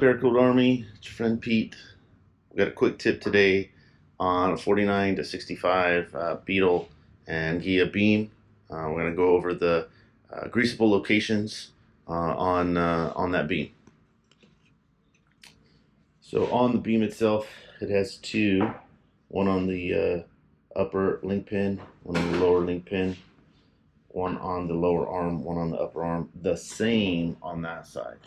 Airkewld Army? It's your friend Pete. We got a quick tip today on a 49 to 65 Beetle and Gia beam. We're going to go over the greasable locations on that beam. So on the beam itself, it has two, one on the upper link pin, one on the lower link pin, one on the lower arm, one on the upper arm, the same on that side.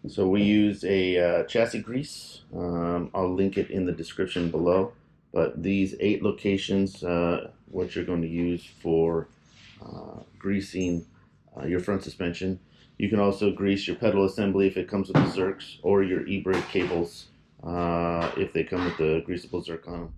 So we use a chassis grease. I'll link it in the description below. But these 8 locations, what you're going to use for greasing your front suspension. You can also grease your pedal assembly if it comes with the Zerks, or your e-brake cables if they come with the greasable Zerk on them.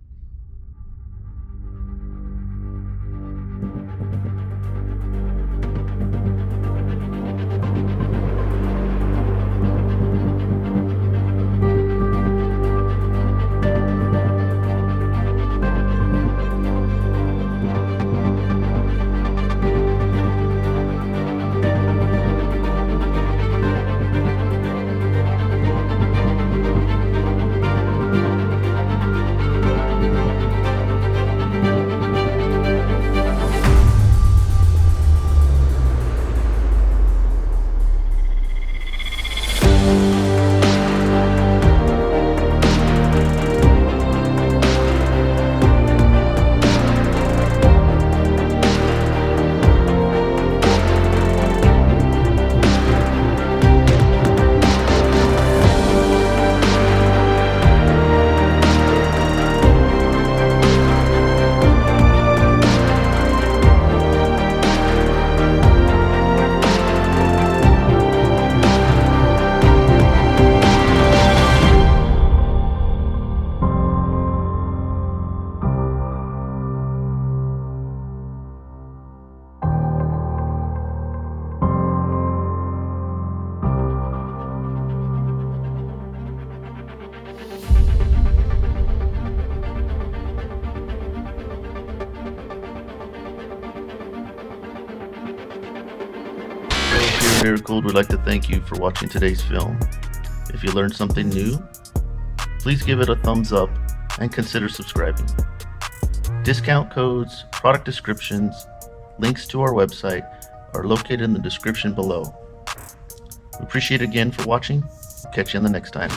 Airkewld would like to thank you for watching today's film. If you learned something new, please give it a thumbs up and consider subscribing. Discount codes, product descriptions, links to our website are located in the description below. We appreciate it again for watching. Catch you in the next time.